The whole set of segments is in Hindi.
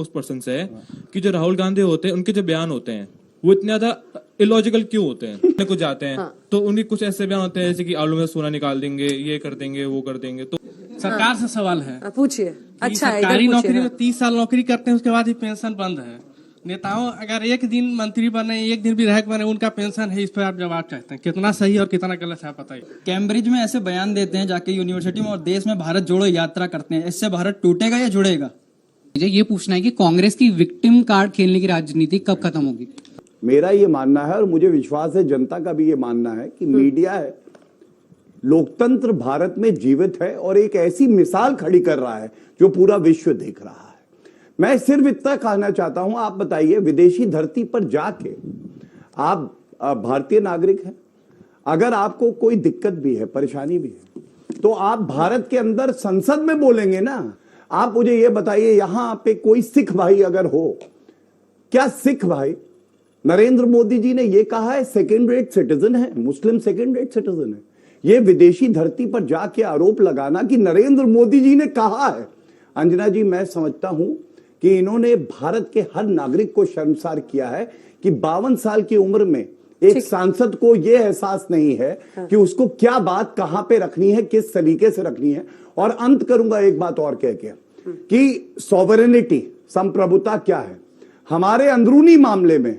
उस पर्सन से है कि जो राहुल गांधी होते हैं उनके जो बयान होते हैं वो इतने ज्यादा इलॉजिकल क्यों होते हैं। कुछ जाते हैं तो उनके कुछ ऐसे बयान होते हैं जैसे कि आलू में सोना निकाल देंगे, ये कर देंगे, वो कर देंगे। तो सरकार से सवाल है, पूछिए। अच्छा, सरकारी नौकरी में 30 साल नौकरी करते हैं, उसके बाद ही पेंशन बंद है। नेताओं अगर एक दिन मंत्री बने, एक दिन विधायक बने, उनका पेंशन है, इस पर आप जवाब चाहते हैं। कितना सही और कितना गलत है आप बताइए। कैम्ब्रिज में ऐसे बयान देते हैं जाके यूनिवर्सिटी में और देश में भारत जोड़ो यात्रा करते हैं, इससे भारत टूटेगा या जुड़ेगा? मुझे ये पूछना है कि कांग्रेस की विक्टिम कार्ड खेलने की राजनीति कब खत्म होगी? मेरा ये मानना है और मुझे विश्वास है जनता का भी ये मानना है कि मीडिया है, लोकतंत्र भारत में जीवित है और एक ऐसी मिसाल खड़ी कर रहा है जो पूरा विश्व देख रहा है। मैं सिर्फ इतना कहना चाहता हूं, आप बताइए, विदेशी धरती पर जाके आप भारतीय नागरिक हैं, अगर आपको कोई दिक्कत भी है, परेशानी भी है, तो आप भारत के अंदर संसद में बोलेंगे ना। आप मुझे ये बताइए, यहां पे कोई सिख भाई अगर हो, क्या सिख भाई, नरेंद्र मोदी जी ने ये कहा है सेकेंड रेट सिटीजन है, मुस्लिम सेकेंड रेट सिटीजन है। ये विदेशी धरती पर जाके आरोप लगाना कि नरेंद्र मोदी जी ने कहा है, अंजना जी, मैं समझता हूं कि इन्होंने भारत के हर नागरिक को शर्मसार किया है कि 52 साल की उम्र में एक सांसद को यह एहसास नहीं है कि उसको क्या बात कहां पे रखनी है, किस तरीके से रखनी है। और अंत करूंगा एक बात और कह के कि सॉवरेनिटी, संप्रभुता क्या है। हमारे अंदरूनी मामले में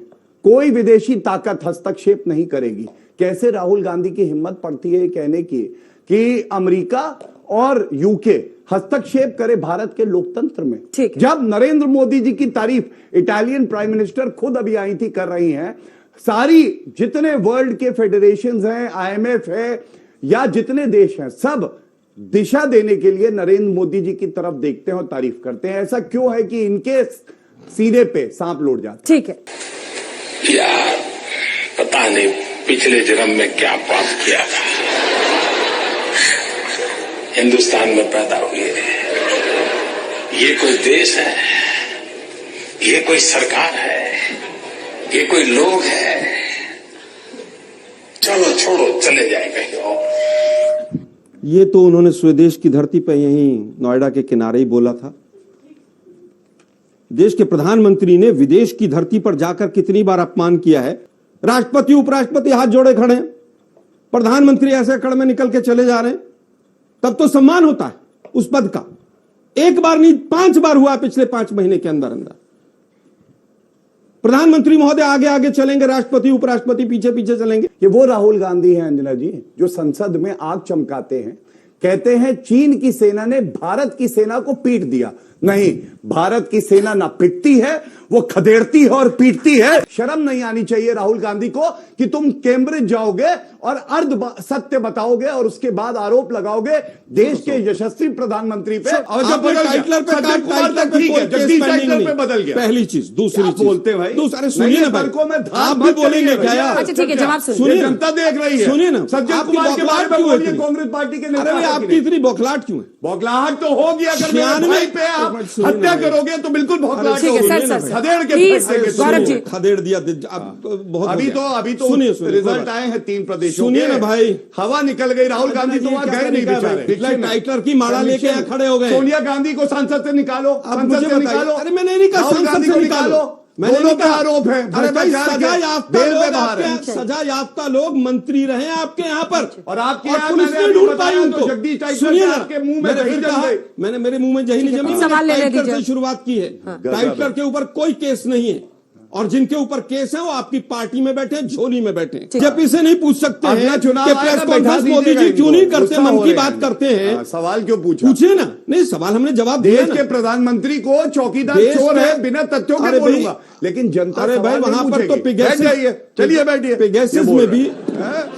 कोई विदेशी ताकत हस्तक्षेप नहीं करेगी। कैसे राहुल गांधी की हिम्मत पड़ती है कहने की कि अमेरिका और यूके हस्तक्षेप करे भारत के लोकतंत्र में, जब नरेंद्र मोदी जी की तारीफ इटालियन प्राइम मिनिस्टर खुद अभी आई थी कर रही हैं। सारी जितने वर्ल्ड के फेडरेशंस हैं, आईएमएफ है या जितने देश हैं, सब दिशा देने के लिए नरेंद्र मोदी जी की तरफ देखते हैं और तारीफ करते हैं। ऐसा क्यों है कि इनके सीने पे सांप लौट जाता है। ठीक है यार, पता नहीं पिछले जन्म में क्या पाप किया था, हिंदुस्तान में पैदा हुए। ये कोई देश है, ये कोई सरकार है, ये कोई लोग है? चलो छोड़ो, चले जाए कहीं और। ये तो उन्होंने स्वदेश की धरती पर यहीं नोएडा के किनारे ही बोला था। देश के प्रधानमंत्री ने विदेश की धरती पर जाकर कितनी बार अपमान किया है। राष्ट्रपति उपराष्ट्रपति हाथ जोड़े खड़े हैं, प्रधानमंत्री ऐसे कड़ में निकल के चले जा रहे हैं, तब तो सम्मान होता है उस पद का। एक बार नहीं 5 बार हुआ पिछले 5 महीने के अंदर अंदर। प्रधानमंत्री महोदय आगे आगे चलेंगे, राष्ट्रपति उपराष्ट्रपति पीछे पीछे चलेंगे। ये वो राहुल गांधी हैं अंजना जी, जो संसद में आग चमकाते हैं, कहते हैं चीन की सेना ने भारत की सेना को पीट दिया। नहीं, भारत की सेना ना पिटती है, वो खदेड़ती है और पीटती है। शर्म नहीं आनी चाहिए राहुल गांधी को कि तुम कैम्ब्रिज जाओगे और अर्ध सत्य बताओगे और उसके बाद आरोप लगाओगे देश के यशस्वी प्रधानमंत्री पे। बदल गया पहली चीज। दूसरी चीज बोलते भाई, दूसरे सुनिए ना भाई, आप भी बोलेंगे क्या यार? अच्छा ठीक है, जवाब सुनिए, जनता देख रही है। सुनिए ना, सज्जन कुमार के बारे में बोलिए, कांग्रेस पार्टी के नेता। आपकी इतनी बौखलाहट क्यों है? बौखलाहट तो होगी, अगर मेरे भाई पे आप हत्या करोगे तो बिल्कुल भौखलाहट होगी। खदेड़ दिया बहुत। अभी तो रिजल्ट आए हैं 3 प्रदेशों। सुनिए ना भाई, हवा निकल गई। राहुल गांधी तो वहां गए नहीं बेचारे, टाइटलर की माला लेके यहाँ खड़े हो गए। सोनिया गांधी को संसद से निकालो, संसद से निकालो। अरे मैंने नहीं कहा संसद से निकालो, दोनों पे आरोप है। अरे भाई, सजा याफ्ता लोग मंत्री रहे आपके यहाँ पर, और आपके पुलिस नहीं ढूंढ पाई उनको। जगदीश सुनिए ना, आपके मुंह में दही जम गई। मैंने मेरे मुंह में दही नहीं जमी, टाइटलर से शुरुआत की है। टाइटलर के ऊपर कोई केस नहीं है और जिनके ऊपर केस है वो आपकी पार्टी में बैठे, झोली में बैठे। जेपी से नहीं पूछ सकते हैं कि प्रेस कॉन्फ्रेंस मोदी जी क्यों नहीं करते, मन की बात करते हैं। सवाल क्यों पूछा? पूछिए ना। नहीं, सवाल हमने जवाब दिया। देश के प्रधानमंत्री को चौकीदार चोर है बिना तथ्यों के बोलूंगा, लेकिन जनता, अरे भाई वहां पर तो चलिए बैठिए, पेगासस में भी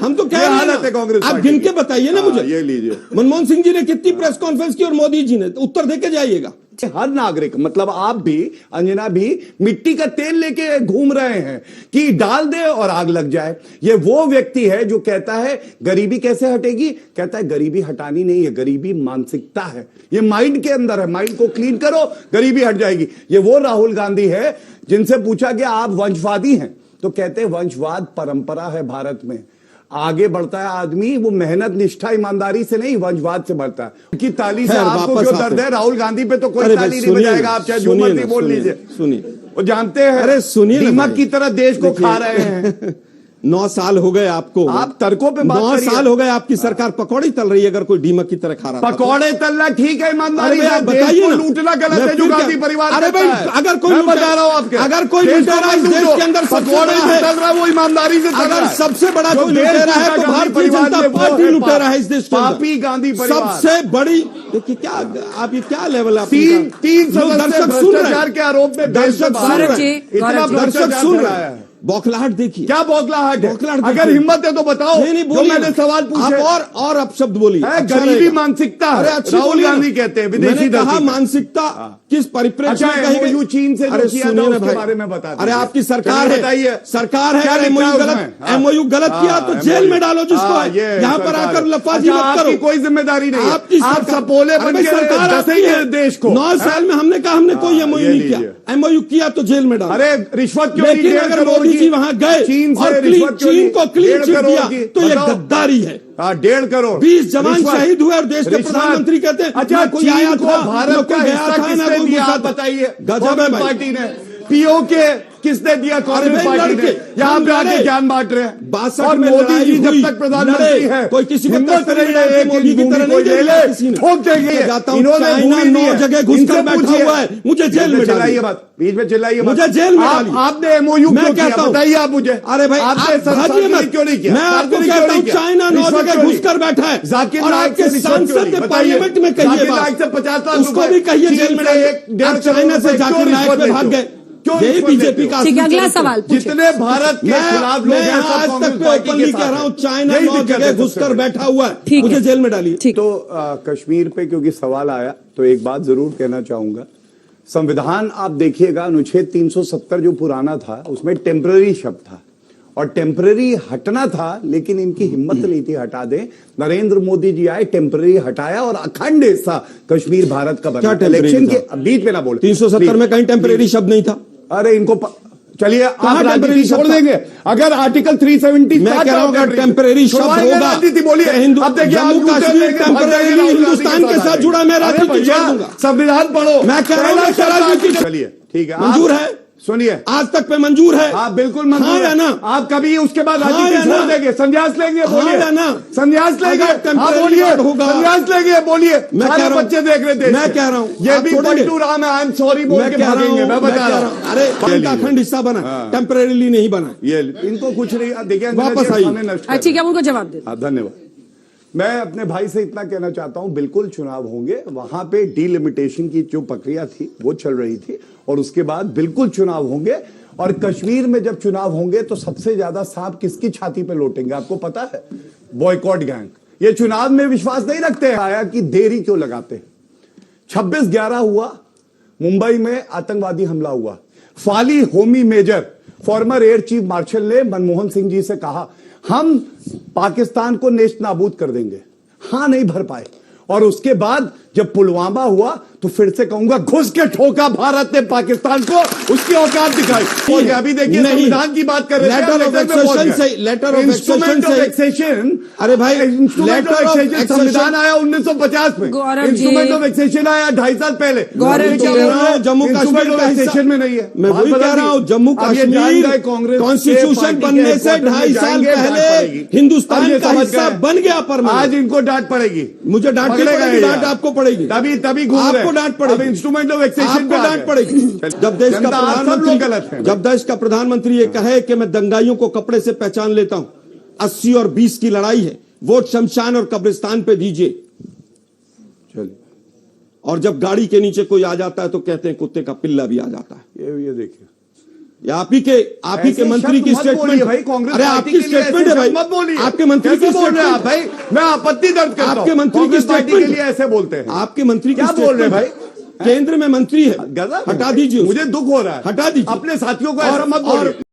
हम तो क्या हालत है कांग्रेस। आप गिन के बताइए ना मुझे। ये लीजिए, मनमोहन सिंह जी ने कितनी प्रेस कॉन्फ्रेंस की और मोदी जी ने, उत्तर देके जाइएगा। हर नागरिक, मतलब आप भी, अंजना भी, मिट्टी का तेल लेके घूम रहे हैं कि डाल दे और आग लग जाए। ये वो व्यक्ति है जो कहता है गरीबी कैसे हटेगी, कहता है गरीबी हटानी नहीं है, गरीबी मानसिकता है, ये माइंड के अंदर है, माइंड को क्लीन करो, गरीबी हट जाएगी। ये वो राहुल गांधी है जिनसे पूछा गया आप वंशवादी हैं तो कहते हैं वंशवाद परंपरा है भारत में। आगे बढ़ता है आदमी वो मेहनत, निष्ठा, ईमानदारी से नहीं, वंशवाद से बढ़ता है। उनकी ताली से खैर, आपको वापस जो आते दर्द है, राहुल गांधी पे तो कोई अरे भाई, ताली नहीं बजाएगा, आप चाहे जो सुनिए मर्जी ना, बोल सुनिए, लीजिए। सुनिए। वो जानते हैं, अरे सुनिए ना दीमक भाई। की तरह देश को देखिए, खा रहे हैं। 9 साल हो गए आपको, आप तर्कों पे बात 9 करिए। साल हो गए आपकी सरकार पकौड़ी तल रही है, अगर कोई दीमक की तरह खा रहा था तो। पकौड़े तलना ठीक है, ईमानदारी अरे भाई, से, आप देश बताइए को ना। लूटना गलत मैं है जो फिर गांधी क्या- परिवार अरे करता भाई, है। अगर कोई मैं लुटेरा- बता रहा हूं आपके, अगर कोई देश लुटेरा को इस देश लूटो, के अंदर सबसे पकौड़े बड़ा से है। चल रहा है वो ईमानदारी से चल रहा अगर है। सबसे बड़ा जो कोई देश लुटेरा है लूटा तो गांधी भारतीय परिवार जनता में वो पार्टी है लुटेरा है इस देश के अंदर। पापी गांधी परिवार। सबसे बड़ी, देखिए क्या आप, ये क्या लेवल आप तीन लोग सदस्य दर्शक सुन रहे भ्रष्टाचार के आरोप में बेंच पे दर्शक बाहर सुन हैं। रहे इतना दर्शक भ्रष्टाचार सुन फैलाया रहे है। बौखलाहट देखिए, क्या बौखलाहट है? बौखलाहट अगर देखिए। हिम्मत है तो बताओ, नहीं जो बोलिए मैंने ना। सवाल पूछे। आप और अपशब्द बोलिए, है, अच्छा गरीबी रहेगा। मानसिकता है। अरे अच्छी राहुल बोलिए ना। गांधी कहते हैं विदेशी मैंने कहा धरती पे। मानसिकता किस परिप्रेक्ष्य अच्छा, में कही गई? MOU चीन से जो अरे किया था, सुनिए ना उसके भाई, बारे में बता अरे दीजिए। आपकी सरकार चलिए है, बताइए। सरकार है, क्या अगर लिखा है MOU उसमें? गलत, हाँ। MOU गलत किया तो जेल में डालो जिसको है। ये यहाँ पर सरकार आकर है। लफाजी अच्छा, मत करो। आपकी कोई जिम्मेदारी नहीं है। आपकी आप सरकार- सपोले अरे बन भाई, के सरकार आपकी दसेंगे है। देश को। 9 साल में हमने कहा हमने कोई MOU ये नहीं लीजिए। किया, MOU किया तो जेल में डालो। अरे रिश्वत क्यों नहीं? लेकिन 1.5 अगर करोड़ मोदी की जी वहां गए चीन से और रिश्वत क्यों चीन नहीं? को क्लीन 1.5 चिट करोड़ दिया की। तो ये बताओ। गद्दारी है। 1.5 करोड़ 20 जवान रिश्वत। शहीद हुए और देश के रिश्वत। प्रधानमंत्री कहते हैं अच्छा, ना कोई चीन आया को था, ना भारत कोई का गया हिस्सा था, ना किसने कोई दिया? घुसा आप था। बताइए। गजब है कांग्रेस भाई। पार्टी ने पीओके किसने दिया? कांग्रेस भाई, पार्टी ने। लड़के, यहाँ हम पे आके लड़े। ज्ञान बांट रहे हैं। 62 और में मोदी लड़ाई जी हुई, जब तक प्रधानमंत्री लड़े। है, कोई किसी को हिम्मत तस्वीर नहीं डाल के है एक मोदी की तरह भूमि नहीं कोई दे ले दिया ले, किसी ने। ठोक देंगे। मैं जाता हूं, इन्होंने चाइना भूमि दी 9 है। जगह घुसकर इनसे बैठा पूछिए। हुआ है, मुझे जेल में चिल्लाइए डालिए। मत, बीच में चिल्लाइए मत। मुझे जेल में डालिए। आपने MOU मैं क्यों कहता किया? हूं, बताइए आप मुझे। अरे भाई, आपने आप भाजिए सार्वजनिक मत। क्यों नहीं किया? मैं आपको सार्वजनिक कहता क्यों नहीं हूं, किया? चाइना 9 रिश्वत जगह क्यों नहीं? घुसकर बैठा है। जाकिर और नाइक आपके से रिश्वत क्यों सांसद नहीं? ने बताइए। पार्लियामेंट में कहिए जाकिर बात। नाइक से 50 लाख उसको रुपए भी कहिए चीन जेल में से डालिए। 1.5 आप चाइना से करोड़ जाकिर क्यों नाइक रिश्वत पे लेते भाग हो? गए। क्यों यही रिश्वत बीजेपी लेते का हो? ठीक है, असली अगला चरित्र। सवाल पूछिए। जितने भारत के खिलाफ लोग मैं हैं, सब आज कांग्रेस तक पे पार्टी के ओपनली साथ कह रहा हूं, हैं। चाइना यही 9 दिक्कत जगह है सबसे घुसकर बड़ी। बैठा हुआ है, ठीक मुझे है। जेल में डालिए। ठीक। तो कश्मीर पे क्योंकि सवाल आया तो एक बात जरूर कहना चाहूंगा। संविधान आप देखिएगा, अनुच्छेद 370 जो पुराना था उसमें टेम्पररी शब्द था और टेम्पररी हटना था, लेकिन इनकी हिम्मत नहीं थी हटा दे। नरेंद्र मोदी जी आए, टेम्पररी हटाया और अखंड हिस्सा कश्मीर भारत का बना। क्या temporary इलेक्शन था? के बीच में ना बोले। 370 में कहीं टेम्परेरी शब्द नहीं था। अरे इनको चलिए, आप कहाँ राजनीति temporary छोड़ शब्द था? देंगे अगर आर्टिकल 370 मैं कह रहा हूं अगर टेम्परेरी शब्द होगा राजनीति बोलिए। अब देखिए, आप जम्मू यूं कश्मीर करेंगे, भाग टेम्परेरी जाएंगे, राहुल गांधी हिंदुस्तान के साथ जुड़ा, मैं अरे राजनीति भैया, छोड़ दूंगा। संविधान पढ़ो। मैं कह रहा हूं पहला कि शब्द राजनीति- चलिए ठीक है, मंजूर आप- है? सुनिए, आज तक पे मंजूर है? आप बिल्कुल मंजूर हाँ या है ना? आप कभी उसके बाद हाँ राजनीति या छोड़ ना? देंगे, संन्यास लेंगे? हाँ बोलिए या ना? संन्यास लेंगे? अगर हाँ temporary बोलिए, word होगा। संन्यास लेंगे? बोलिए। मैं सारे कह रहा हूं- बच्चे देख रहे थे। मैं कह रहा हूं, ये आप भी छोड़ेंगे? पलटू राम है, आई एम सॉरी बोल मैं के कह रहा भागेंगे। हूं, मैं बता रहा हूं। अरे पाकिस्तान का अखंड हिस्सा बना, टेम्परेरीली नहीं बना। ये इनको कुछ नहीं, देखिए वापस आइए। ठीक है, आप उनको जवाब दे। हाँ, धन्यवाद। मैं अपने भाई से इतना कहना चाहता हूं, बिल्कुल चुनाव होंगे। वहां पे डीलिमिटेशन की जो प्रक्रिया थी वो चल रही थी और उसके बाद बिल्कुल चुनाव होंगे। और कश्मीर में जब चुनाव होंगे तो सबसे ज्यादा सांप किसकी छाती पे लौटेंगे आपको पता है? Boycott gang. ये चुनाव में विश्वास नहीं रखते हैं आया कि देरी क्यों लगाते हैं। 26/11 हुआ, मुंबई में आतंकवादी हमला हुआ। Fali Homi Major former air chief marshal ने मनमोहन सिंह जी से कहा हम पाकिस्तान को नेस्त नाबूद कर देंगे। हां नहीं भर पाए और उसके बाद जब पुलवामा हुआ तो फिर से कहूंगा घुस के ठोका भारत ने पाकिस्तान को, उसकी औकात दिखाई। और अभी देखिए संविधान की बात कर रहे थे, लेटर ऑफ एक्सेशन से, letter of instrument of accession. अरे भाई, इंस्ट्रूमेंट ऑफ एक्सेशन संविधान आया 1950 में, Gaurav ji. Instrument of accession आया 2.5 साल पहले। गौरव जी। जम्मू कश्मीर का हिस्सा में नहीं है। मैं वही कह रहा हूं, जम्मू कश्मीर कॉन्स्टिट्यूशन बनने से 2.5 साल पहले हिंदुस्तान का हिस्सा बन गया। पर आज इनको डांट पड़ेगी, मुझे डांट पड़ेगी, डांट आपको पड़ेगी, तभी घूम रहे। आपको डांट पड़ेगी, इंस्ट्रूमेंट ऑफ एक्सेशन आपको डांट पड़ेगी। जब देश का प्रधानमंत्री, जब देश का प्रधानमंत्री ये कहे कि मैं दंगाइयों को कपड़े से पहचान लेता हूं, 80 और 20 की लड़ाई है, वोट शमशान और कब्रिस्तान पे दीजिए। चलिए, और जब गाड़ी के नीचे कोई आ जाता है तो कहते हैं कुत्ते का पिल्ला भी आ जाता है। ये देखिए, ये आप ही के मंत्री की स्टेटमेंट भाई। कांग्रेस अरे आपकी स्टेटमेंट है भाई, मत बोलिए। आपके मंत्री की बोल रहे हैं आप स्टेटमेंट भाई? मैं आपत्ति दर्ज करता हूं। आपके मंत्री की कांग्रेस पार्टी के स्टेटमेंट लिए ऐसे बोलते हैं। आपके मंत्री की क्या बोल रहे हैं स्टेटमेंट भाई? केंद्र में मंत्री है, गजब है। हटा दीजिए, मुझे दुख हो रहा है, हटा दीजिए अपने साथियों को ऐसा मत और बोलिए।